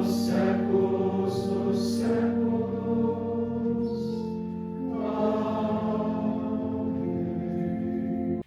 séculos dos séculos.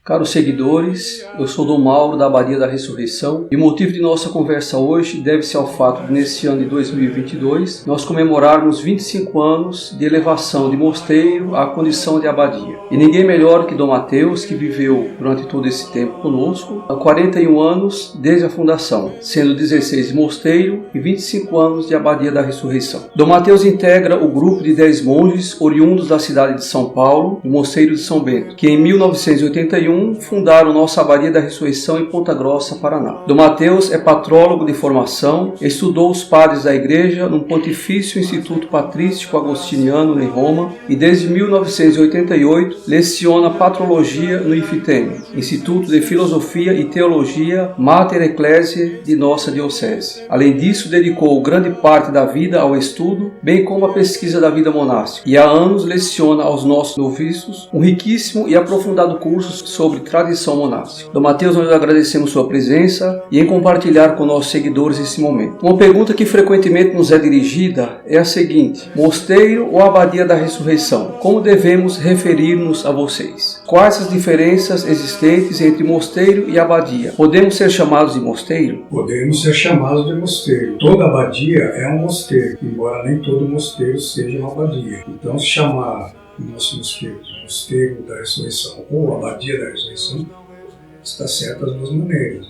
Caros seguidores, eu sou Dom Mauro da Abadia da Ressurreição e o motivo de nossa conversa hoje deve-se ao fato de, nesse ano de 2022, nós comemorarmos 25 anos de elevação de mosteiro à condição de abadia. E ninguém melhor que Dom Mateus, que viveu durante todo esse tempo conosco, há 41 anos desde a fundação, sendo 16 de mosteiro e 25 anos de Abadia da Ressurreição. Dom Mateus integra o grupo de 10 monges oriundos da cidade de São Paulo, do Mosteiro de São Bento, que em 1981 fundaram nossa Abadia da Ressurreição em Ponta Grossa, Paraná. Dom Mateus é patrólogo de formação, estudou os padres da Igreja no Pontifício Instituto Patrístico Agostiniano em Roma e desde 1988 leciona patrologia no IFITEM, Instituto de Filosofia e Teologia Mater Ecclesiae de nossa diocese. Além disso, dedicou grande parte da vida ao estudo, bem como à pesquisa da vida monástica, e há anos leciona aos nossos noviços um riquíssimo e aprofundado curso sobre tradição monástica. Dom Mateus, nós agradecemos sua presença e em compartilhar com nossos seguidores esse momento. Uma pergunta que frequentemente nos é dirigida é a seguinte: mosteiro ou Abadia da Ressurreição? Como devemos referir-nos a vocês? Quais as diferenças existentes entre mosteiro e abadia? Podemos ser chamados de mosteiro? Podemos ser chamados de mosteiro. Toda abadia é um mosteiro, embora nem todo mosteiro seja uma abadia. Então, se chamar o nosso mosteiro de Mosteiro da Ressurreição ou Abadia da Ressurreição, está certo das duas maneiras.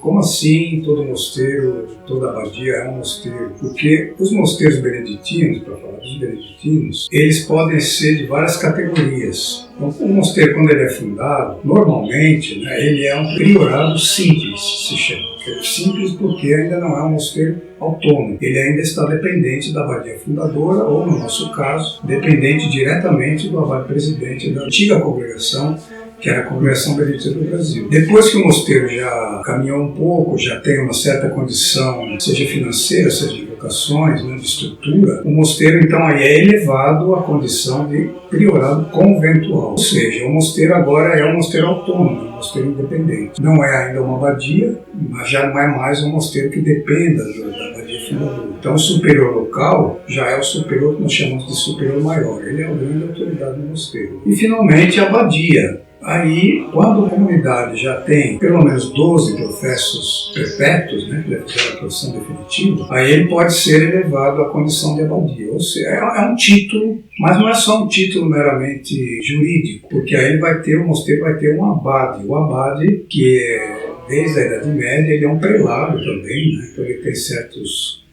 Como assim todo mosteiro, toda abadia é um mosteiro? Porque os mosteiros beneditinos, para falar dos beneditinos, eles podem ser de várias categorias. Então, o mosteiro, quando ele é fundado, normalmente, ele é um priorado simples, se chama. Simples porque ainda não é um mosteiro autônomo. Ele ainda está dependente da abadia fundadora ou, no nosso caso, dependente diretamente do abade presidente da antiga congregação, que era a Congregação Beneditina do Brasil. Depois que o mosteiro já caminhou um pouco, já tem uma certa condição, seja financeira, seja de vocações, de estrutura, o mosteiro então aí é elevado à condição de priorado conventual. Ou seja, o mosteiro agora é um mosteiro autônomo, um mosteiro independente. Não é ainda uma abadia, mas já não é mais um mosteiro que dependa da abadia fundadora. Então o superior local já é o superior que nós chamamos de superior maior. Ele é a grande autoridade do mosteiro. E finalmente a abadia. Aí, quando a comunidade já tem pelo menos 12 professos perpétuos, que deve ser a profissão definitiva, aí ele pode ser elevado à condição de abadia. Ou seja, é um título, mas não é só um título meramente jurídico, porque aí o mosteiro vai ter um abade. O abade, que é, desde a Idade Média, ele é um prelado também, então ele tem certas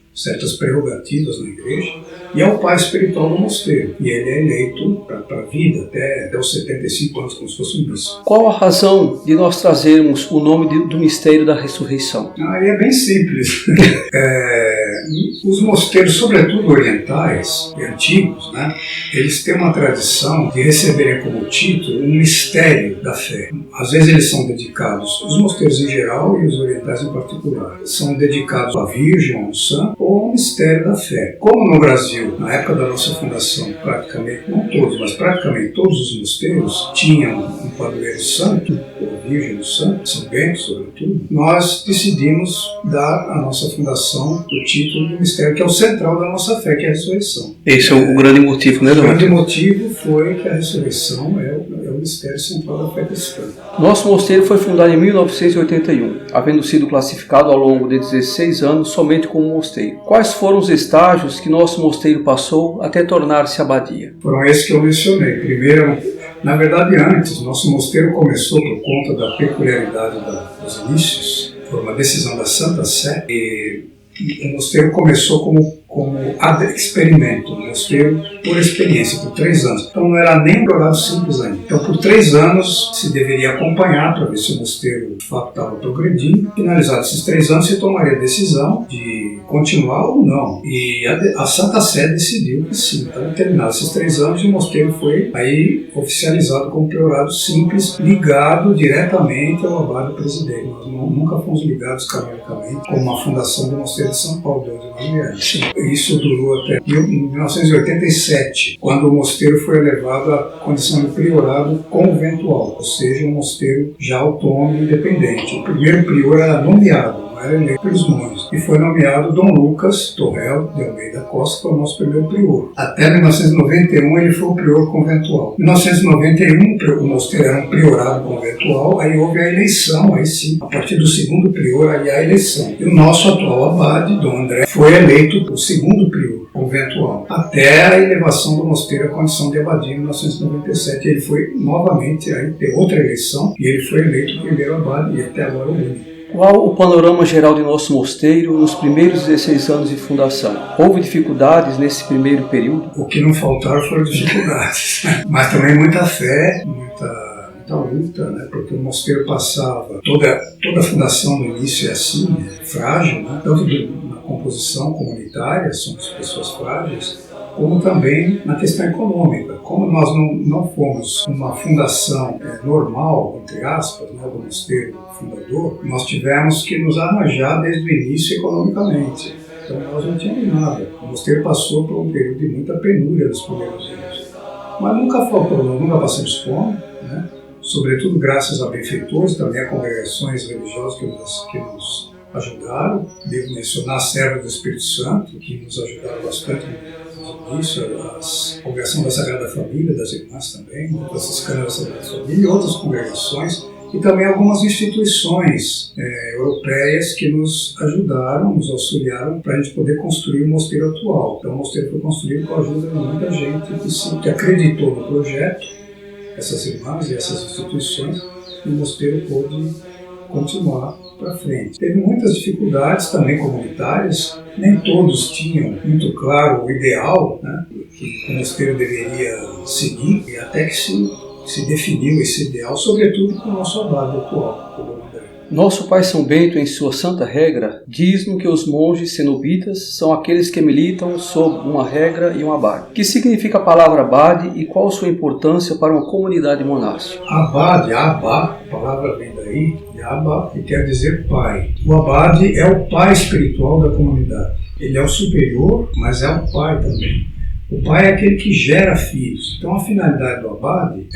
prerrogativas na igreja, e é o pai espiritual do mosteiro. E ele é eleito para a vida, até os 75 anos, como se fosse um bispo. Qual a razão de nós trazermos o nome do mistério da ressurreição? Aí é bem simples. Os mosteiros, sobretudo orientais e antigos, eles têm uma tradição de receberem como título um mistério da fé. Às vezes eles são dedicados, os mosteiros em geral e os orientais em particular, são dedicados à Virgem, ao Santo, ou ao mistério da fé. Como no Brasil, na época da nossa fundação, praticamente, não todos, mas praticamente todos os mosteiros tinham um padroeiro santo, ou Virgem do Santo, São Bento, sobretudo, nós decidimos dar à nossa fundação o título do mistério, que é o central da nossa fé, que é a ressurreição. Esse é o grande motivo, né, Dom? O grande motivo foi que a ressurreição é o mistério central da fé cristã. Nosso mosteiro foi fundado em 1981, havendo sido classificado ao longo de 16 anos somente como mosteiro. Quais foram os estágios que nosso mosteiro passou até tornar-se abadia? Foram esses que eu mencionei. Primeiro, na verdade antes, nosso mosteiro começou por conta da peculiaridade dos inícios, foi uma decisão da Santa Sé, e o mosteiro começou como experimento, um mosteiro por experiência, por 3 anos. Então não era nem um priorado simples ainda. Então por 3 anos se deveria acompanhar para ver se o mosteiro de fato estava progredindo. Finalizados esses 3 anos se tomaria a decisão de continuar ou não. E a Santa Sé decidiu que sim. Então terminados esses 3 anos, o mosteiro foi aí oficializado como priorado simples, ligado diretamente ao abade presidente. Nós nunca fomos ligados canonicamente como uma fundação do mosteiro de São Paulo, de onde nós viemos. Isso durou até 1987, quando o mosteiro foi elevado à condição de priorado conventual, ou seja, um mosteiro já autônomo e independente. O primeiro prior era nomeado, não não era eleito pelos monges. E foi nomeado Dom Lucas Torrel de Almeida Costa, que foi o nosso primeiro prior. Até 1991 ele foi o prior conventual. Em 1991 o mosteiro era um priorado conventual, aí houve a eleição, aí sim, a partir do segundo prior aí a eleição. E o nosso atual abade, Dom André, foi eleito o segundo prior conventual, até a elevação do mosteiro à condição de abadia em 1997. Ele foi novamente, aí teve outra eleição, e ele foi eleito o primeiro abade e até agora o único. Qual o panorama geral de nosso mosteiro nos primeiros 16 anos de fundação? Houve dificuldades nesse primeiro período? O que não faltaram foram dificuldades, mas também muita fé, muita luta, né? Porque o mosteiro passava, toda a fundação no início é assim, frágil, né? Tanto na composição comunitária, somos pessoas frágeis, como também na questão econômica. Como nós não fomos uma fundação normal, entre aspas, né, do mosteiro fundador, nós tivemos que nos arranjar desde o início economicamente. Então nós não tínhamos nada. O mosteiro passou por um período de muita penúria nos primeiros anos. Mas nunca faltou, nunca passamos fome, né? Sobretudo graças a benfeitores, também a congregações religiosas que nos ajudaram. Devo mencionar a Serva do Espírito Santo, que nos ajudaram bastante no início, a Congregação da Sagrada Família, das Irmãs também, a Franciscana da Sagrada Família e outras congregações, e também algumas instituições europeias que nos ajudaram, nos auxiliaram para a gente poder construir o mosteiro atual. Então o mosteiro foi construído com a ajuda de muita gente que acreditou no projeto, essas irmãs e essas instituições, e o mosteiro pôde continuar para frente. Teve muitas dificuldades também comunitárias, nem todos tinham muito claro o ideal, né, que o mosteiro deveria seguir, e até que se definiu esse ideal, sobretudo com o nosso abade atual, o Dom André. Nosso Pai São Bento, em sua santa regra, diz-nos que os monges cenobitas são aqueles que militam sob uma regra e um abade. O que significa a palavra abade e qual sua importância para uma comunidade monástica? Abade, abá, a palavra vem daí, de abá, que quer dizer pai. O abade é o pai espiritual da comunidade. Ele é o superior, mas é o pai também. O pai é aquele que gera filhos. Então a finalidade do abade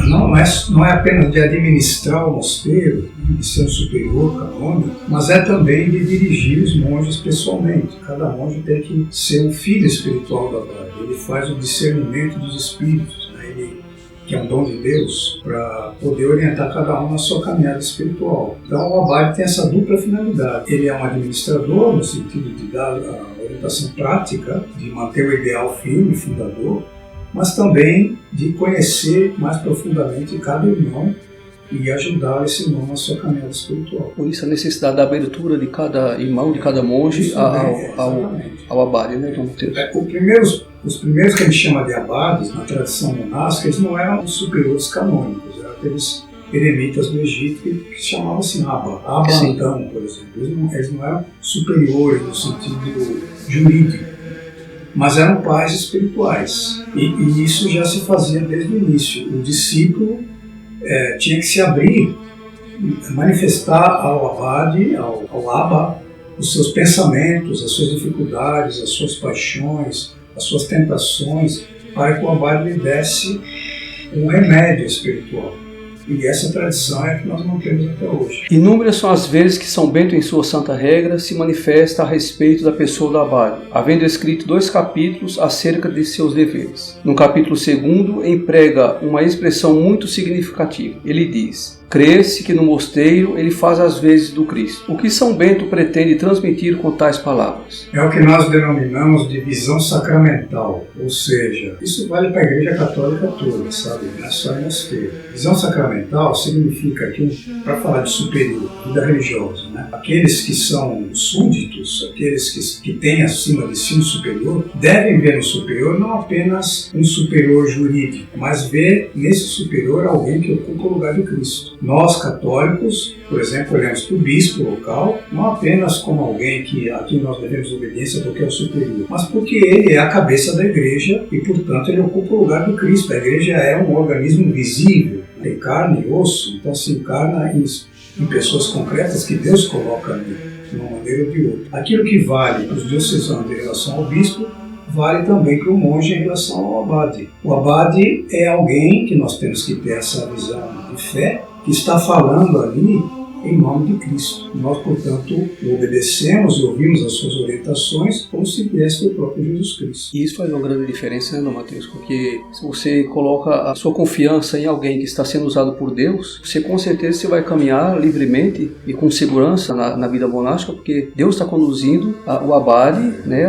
não é apenas de administrar o mosteiro, de ser um superior canônico, mas é também de dirigir os monges pessoalmente. Cada monge tem que ser um filho espiritual do abade. Ele faz o discernimento dos espíritos, né? Ele, que é um dom de Deus, para poder orientar cada um na sua caminhada espiritual. Então o abade tem essa dupla finalidade. Ele é um administrador, no sentido de dar a orientação prática, de manter o ideal firme, fundador, mas também de conhecer mais profundamente cada irmão e ajudar esse irmão na sua caminhada espiritual. Por isso a necessidade da abertura de cada irmão, de cada monge ao abade, né, João Mateus? Os primeiros que a gente chama de abades, na tradição monástica, eles não eram os superiores canônicos, eram aqueles eremitas do Egito que se chamavam assim Abantão, por exemplo. Eles não eram superiores no sentido jurídico, mas eram pais espirituais. E isso já se fazia desde o início. O discípulo tinha que se abrir, manifestar ao abade, ao aba, os seus pensamentos, as suas dificuldades, as suas paixões, as suas tentações, para que o abade lhe desse um remédio espiritual. E essa tradição é que nós mantemos até hoje. Inúmeras são as vezes que São Bento, em sua santa regra, se manifesta a respeito da pessoa do abade, havendo escrito 2 capítulos acerca de seus deveres. No capítulo 2, emprega uma expressão muito significativa. Ele diz: crê-se que no mosteiro ele faz as vezes do Cristo. O que São Bento pretende transmitir com tais palavras? É o que nós denominamos de visão sacramental, ou seja, isso vale para a Igreja Católica toda, sabe? Não é só em mosteiro. Visão sacramental significa que, para falar de superior, vida religiosa, né? Aqueles que são súditos, aqueles que têm acima de si um superior, devem ver no superior não apenas um superior jurídico, mas ver nesse superior alguém que ocupa o lugar de Cristo. Nós, católicos, por exemplo, olhamos para o bispo local, não apenas como alguém a quem nós devemos obediência porque é o superior, mas porque ele é a cabeça da igreja e, portanto, ele ocupa o lugar do Cristo. A igreja é um organismo visível, tem carne e osso, então se encarna em pessoas concretas que Deus coloca ali, de uma maneira ou de outra. Aquilo que vale para os diocesanos em relação ao bispo, vale também para o monge em relação ao abade. O abade é alguém que nós temos que ter essa visão de fé, que está falando ali em nome de Cristo. Nós, portanto, obedecemos e ouvimos as suas orientações como se viesse do próprio Jesus Cristo. E isso faz uma grande diferença, né, Mateus? Porque se você coloca a sua confiança em alguém que está sendo usado por Deus, você com certeza você vai caminhar livremente e com segurança na vida monástica, porque Deus está conduzindo o abade, né,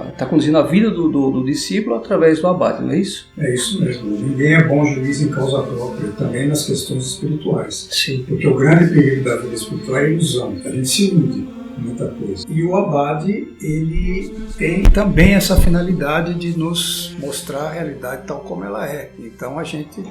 está conduzindo a vida do discípulo através do abade, não é isso? É isso mesmo. Ninguém é bom juiz em causa própria, também nas questões espirituais. Sim. Porque o grande perigo da vida espiritual é a ilusão. A gente se ilude muita coisa. E o abade, ele tem também essa finalidade de nos mostrar a realidade tal como ela é. Então a gente,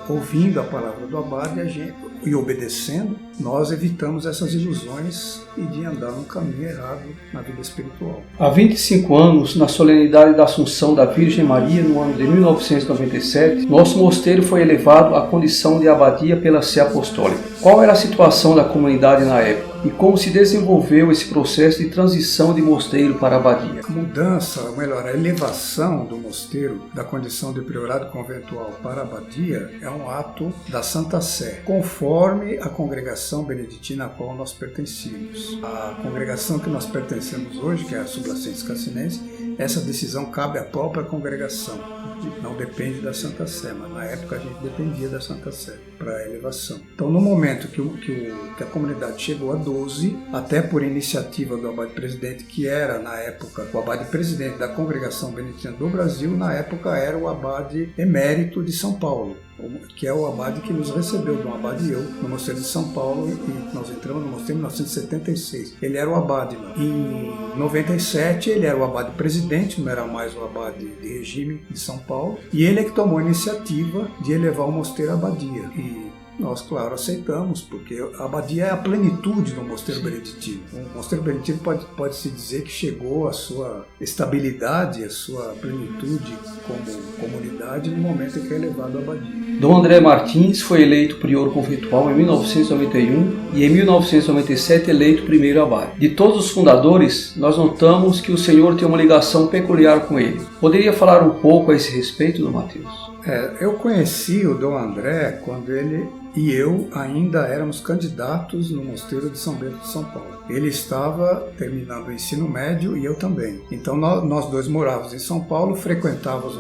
ouvindo a palavra do abade e obedecendo, nós evitamos essas ilusões e de andar no caminho errado na vida espiritual. Há 25 anos, na solenidade da Assunção da Virgem Maria, no ano de 1997, nosso mosteiro foi elevado à condição de abadia pela Sé Apostólica. Qual era a situação da comunidade na época? E como se desenvolveu esse processo de transição de mosteiro para abadia? A mudança, ou melhor, a elevação do mosteiro da condição de priorado conventual para a abadia é um ato da Santa Sé, conforme a congregação beneditina a qual nós pertencíamos. A congregação que nós pertencemos hoje, que é a Sublacentes Cassinense, essa decisão cabe à própria congregação, não depende da Santa Sé, mas na época a gente dependia da Santa Sé para a elevação. Então, no momento que a comunidade chegou a 12, até por iniciativa do abade presidente, que era na época o abade presidente da congregação beneditina do Brasil, na época era o abade emérito de São Paulo, que é o abade que nos recebeu, do abade eu, no mosteiro de São Paulo, e nós entramos no mosteiro em 1976. Ele era o abade. Em 97 ele era o abade presidente, não era mais o abade de regime de São Paulo, e ele é que tomou a iniciativa de elevar o mosteiro à abadia. E nós, claro, aceitamos, porque a abadia é a plenitude do mosteiro beneditino. O mosteiro beneditino pode-se dizer que chegou à sua estabilidade, à sua plenitude como comunidade no momento em que é elevado à abadia. Dom André Martins foi eleito prior conventual em 1991 e em 1997 eleito primeiro abade. De todos os fundadores, nós notamos que o senhor tem uma ligação peculiar com ele. Poderia falar um pouco a esse respeito, Dom Mateus? Eu conheci o Dom André quando ele e eu ainda éramos candidatos no Mosteiro de São Bento de São Paulo. Ele estava terminando o ensino médio e eu também. Então nós dois morávamos em São Paulo, frequentávamos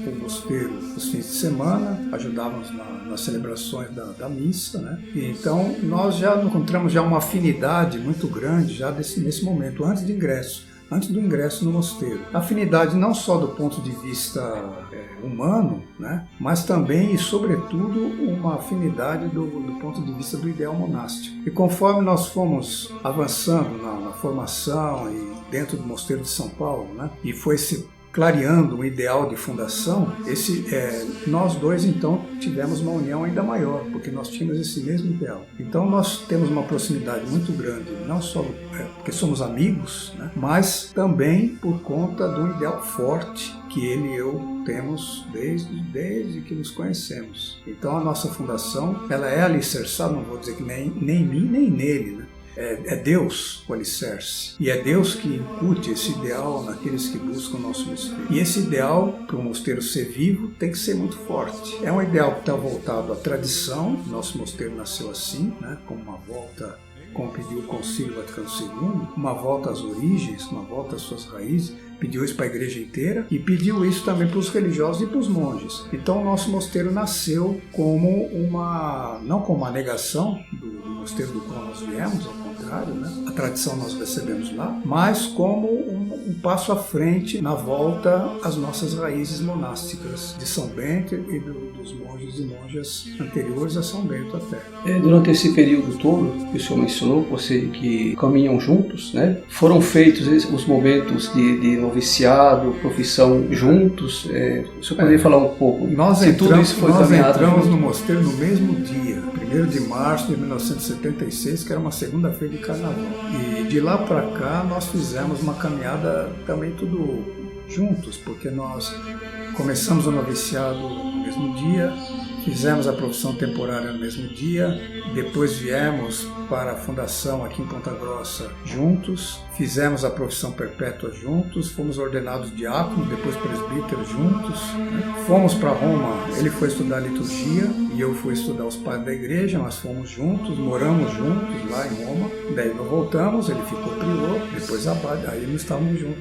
o mosteiro nos fins de semana, ajudávamos nas celebrações da missa, né? E então nós já encontramos uma afinidade muito grande já nesse momento, antes do ingresso no mosteiro. Afinidade não só do ponto de vista humano, né, mas também e sobretudo uma afinidade do ponto de vista do ideal monástico. E conforme nós fomos avançando na formação e dentro do mosteiro de São Paulo, né, e foi se clareando um ideal de fundação, nós dois então tivemos uma união ainda maior, porque nós tínhamos esse mesmo ideal. Então nós temos uma proximidade muito grande, não só porque somos amigos, né, mas também por conta de um ideal forte que ele e eu temos desde que nos conhecemos. Então a nossa fundação, ela é alicerçada, não vou dizer que nem em mim nem nele, né? É Deus o alicerce. E é Deus que incute esse ideal naqueles que buscam o nosso mosteiro. E esse ideal, para o mosteiro ser vivo, tem que ser muito forte. É um ideal que está voltado à tradição. Nosso mosteiro nasceu assim, né, como uma volta, como pediu o Concílio Vaticano II, uma volta às origens, uma volta às suas raízes. Pediu isso para a igreja inteira e pediu isso também para os religiosos e para os monges. Então o nosso mosteiro nasceu como não como uma negação do mosteiro do qual nós viemos, ao contrário, né? A tradição nós recebemos lá, mas como um passo à frente na volta às nossas raízes monásticas de São Bento e dos monges e monjas anteriores a São Bento até. Durante esse período todo que o senhor mencionou, que caminham juntos, né? Foram feitos os momentos de noviciado, profissão juntos. O senhor poderia falar um pouco? Nós entramos no mosteiro no mesmo dia, 1º de março de 1976, que era uma segunda-feira de carnaval. E de lá para cá nós fizemos uma caminhada também tudo juntos, porque nós começamos o noviciado no mesmo dia, fizemos a profissão temporária no mesmo dia, depois viemos para a fundação aqui em Ponta Grossa juntos, fizemos a profissão perpétua juntos, fomos ordenados diáconos, depois presbíteros juntos, né? Fomos para Roma, ele foi estudar liturgia e eu fui estudar os padres da igreja, nós fomos juntos, moramos juntos lá em Roma, daí nós voltamos, ele ficou prior, depois abade, aí não estávamos juntos.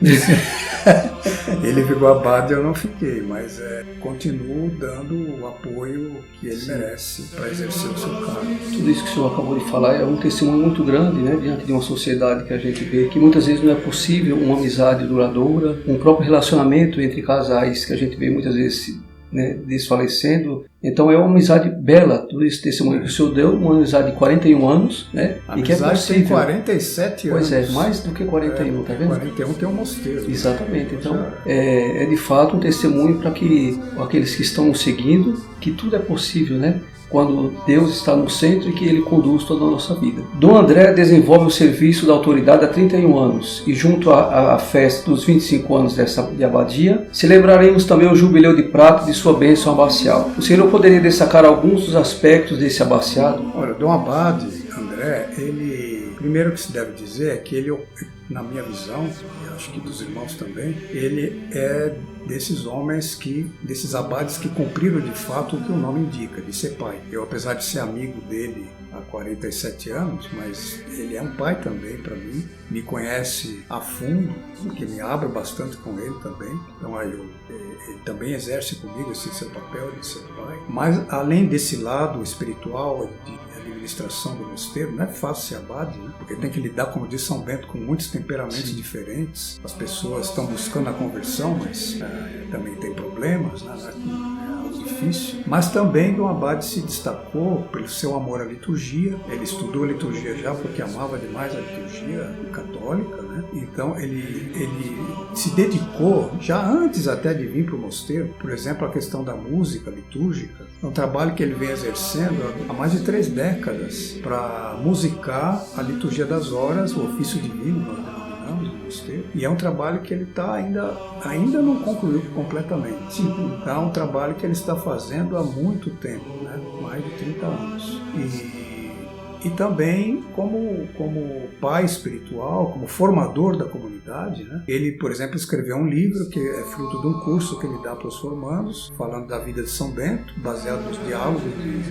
Ele ficou abade e eu não fiquei, mas continuo dando o apoio que ele merece para exercer o seu cargo. Tudo isso que o senhor acabou de falar é um testemunho muito grande, né, diante de uma sociedade que a gente vê que muitas vezes não é possível uma amizade duradoura, um próprio relacionamento entre casais que a gente vê muitas vezes, né, desfalecendo. Então é uma amizade bela, tudo esse testemunho que o senhor deu, uma amizade de 41 anos, né? A e que é possível. Tem 47 anos. Pois é, mais do que 41, tá vendo? 41 tem um mosteiro. Exatamente, então é de fato um testemunho para que aqueles que estão seguindo, que tudo é possível, né? Quando Deus está no centro e que Ele conduz toda a nossa vida. Dom André desenvolve o serviço da autoridade há 31 anos e junto à festa dos 25 anos de abadia, celebraremos também o jubileu de prata de sua bênção abacial. O senhor poderia destacar alguns dos aspectos desse abaciado? Olha, Dom Abade André, ele, primeiro que se deve dizer é que ele, na minha visão, e acho que dos irmãos também, ele é desses homens desses abades que cumpriram de fato o que o nome indica, de ser pai. Eu, apesar de ser amigo dele há 47 anos, mas ele é um pai também para mim, me conhece a fundo, porque me abro bastante com ele também, então aí ele também exerce comigo esse seu papel de ser pai. Mas além desse lado espiritual, de administração do mosteiro, não é fácil ser abade, né? Porque tem que lidar, como diz São Bento, com muitos temperamentos diferentes. As pessoas estão buscando a conversão, mas também tem problemas, né? É algo difícil. Mas também Dom Abade se destacou pelo seu amor à liturgia. Ele estudou liturgia já porque amava demais a liturgia católica, né? Então ele se dedicou, já antes até de vir para o mosteiro, por exemplo, a questão da música litúrgica. É um trabalho que ele vem exercendo há mais de 3 décadas para musicar a liturgia das horas, o ofício divino, nós denominamos no mosteiro. E é um trabalho que ele está ainda não concluiu completamente. É um trabalho que ele está fazendo há muito tempo, né? Mais de 30 anos. E também como pai espiritual, como formador da comunidade, né? Ele, por exemplo, escreveu um livro que é fruto de um curso que ele dá para os formandos, falando da vida de São Bento, baseado nos diálogos,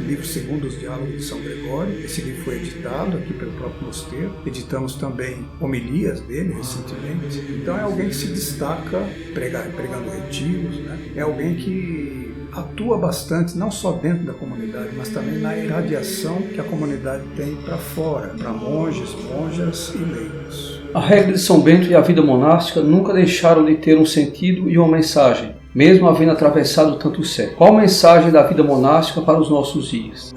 livro segundo os diálogos de São Gregório. Esse livro foi editado aqui pelo próprio mosteiro. Editamos também homilias dele recentemente. Então é alguém que se destaca pregando retiros, né? É alguém que atua bastante, não só dentro da comunidade, mas também na irradiação que a comunidade tem para fora, para monges, monjas e leigos. A regra de São Bento e a vida monástica nunca deixaram de ter um sentido e uma mensagem, mesmo havendo atravessado tanto séculos. Qual a mensagem da vida monástica para os nossos dias?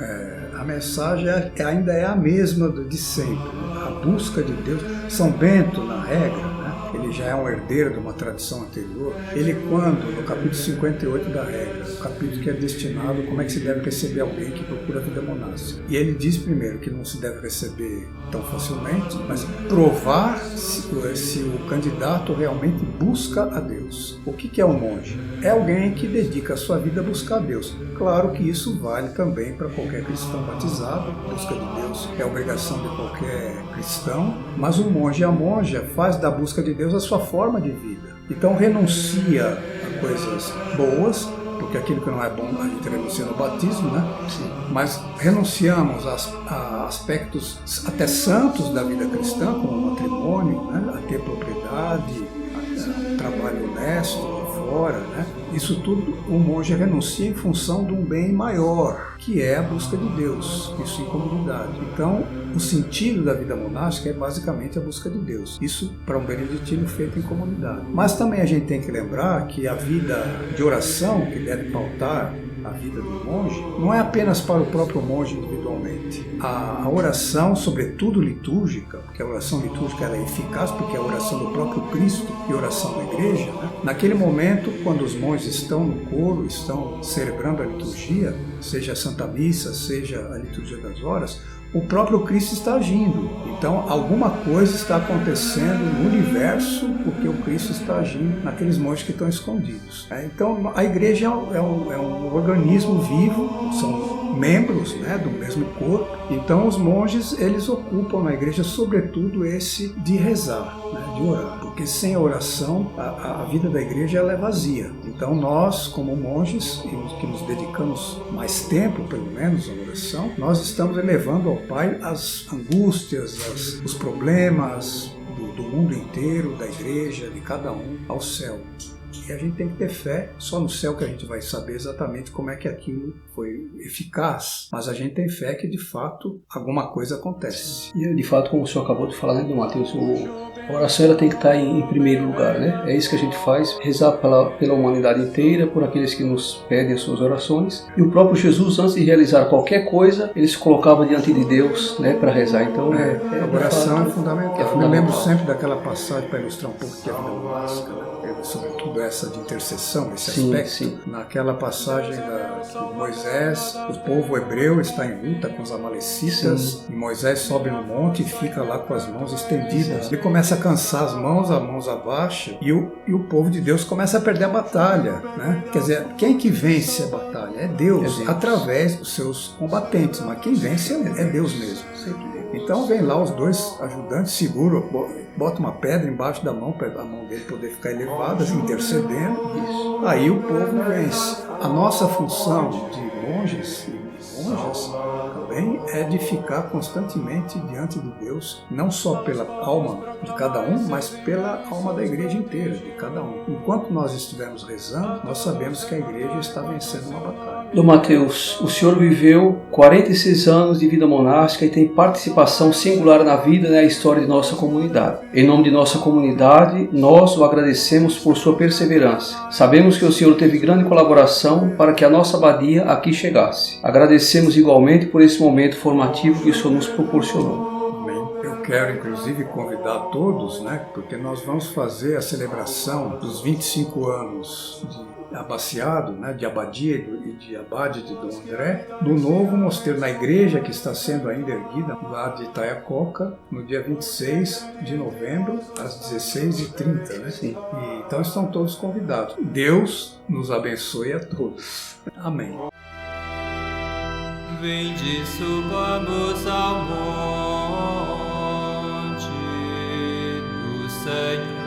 A mensagem ainda é a mesma de sempre, a busca de Deus. São Bento, na regra, ele já é um herdeiro de uma tradição anterior. Ele, no capítulo 58 da regra, o capítulo que é destinado como é que se deve receber alguém que procura a vida monástica. E ele diz primeiro que não se deve receber tão facilmente, mas provar se o candidato realmente busca a Deus. O que é um monge? É alguém que dedica a sua vida a buscar a Deus. Claro que isso vale também para qualquer cristão batizado. A busca de Deus é obrigação de qualquer cristão, mas o monge e a monja faz da busca de Deus a sua forma de vida. Então renuncia a coisas boas, porque aquilo que não é bom a gente renuncia no batismo, né? Sim. Mas renunciamos a aspectos até santos da vida cristã, como o matrimônio, né? A ter propriedade, a trabalho honesto fora, né? Isso tudo o monge renuncia em função de um bem maior, que é a busca de Deus, isso em comunidade. Então, o sentido da vida monástica é basicamente a busca de Deus. Isso para um beneditino feito em comunidade. Mas também a gente tem que lembrar que a vida de oração, que deve pautar a vida do monge, não é apenas para o próprio monge individualmente. A oração, sobretudo litúrgica, porque a oração litúrgica ela é eficaz, porque é a oração do próprio Cristo e a oração da igreja, né? Naquele momento, quando os monges estão no coro, estão celebrando a liturgia, seja a Santa Missa, seja a liturgia das horas, o próprio Cristo está agindo. Então, alguma coisa está acontecendo no universo porque o Cristo está agindo naqueles monges que estão escondidos. Então, a igreja é um organismo vivo, são membros, né, do mesmo corpo. Então, os monges, eles ocupam na igreja, sobretudo, esse de rezar, né, de orar, porque sem a oração a vida da igreja ela é vazia. Então nós, como monges, que nos dedicamos mais tempo, pelo menos, à oração, nós estamos elevando ao Pai as angústias, os problemas do mundo inteiro, da igreja, de cada um, ao céu. E a gente tem que ter fé, só no céu que a gente vai saber exatamente como é que aquilo foi eficaz, mas a gente tem fé que de fato alguma coisa acontece. E de fato, como o senhor acabou de falar, né, Mateus, a oração ela tem que estar em primeiro lugar, né? É isso que a gente faz, rezar pela humanidade inteira, por aqueles que nos pedem as suas orações. E o próprio Jesus, antes de realizar qualquer coisa, ele se colocava diante de Deus, né, para rezar. Então, a oração é fundamental. Eu lembro sempre daquela passagem para ilustrar um pouco que é a vida monástica, né? Sobretudo essa de intercessão, esse aspecto. Sim. Naquela passagem de Moisés, o povo hebreu está em luta com os amalecitas, e Moisés sobe no monte e fica lá com as mãos estendidas. Ele começa a cansar as mãos abaixa, e o povo de Deus começa a perder a batalha, né? Quer dizer, quem que vence a batalha? É Deus, através dos seus combatentes, mas quem vence é Deus mesmo. Então vem lá os dois ajudantes, seguram, bota uma pedra embaixo da mão, para a mão dele poder ficar elevada, intercedendo. Aí o povo vence. A nossa função de monges e monjas também é de ficar constantemente diante de Deus, não só pela alma de cada um, mas pela alma da igreja inteira, de cada um. Enquanto nós estivermos rezando, nós sabemos que a igreja está vencendo uma batalha. Dom Mateus, o senhor viveu 46 anos de vida monástica e tem participação singular na vida e na história de nossa comunidade. Em nome de nossa comunidade, nós o agradecemos por sua perseverança. Sabemos que o senhor teve grande colaboração para que a nossa abadia aqui chegasse. Agradecemos igualmente por esse momento formativo que o senhor nos proporcionou. Amém. Eu quero, inclusive, convidar todos, né, porque nós vamos fazer a celebração dos 25 anos de abaciado, né, de abadia e de abade de Dom André, do novo mosteiro na igreja que está sendo ainda erguida lá de Itaiacoca, no dia 26 de novembro, às 16h30. Né? Sim. E, então estão todos convidados. Deus nos abençoe a todos. Amém. Vinde, subamos ao monte do Senhor.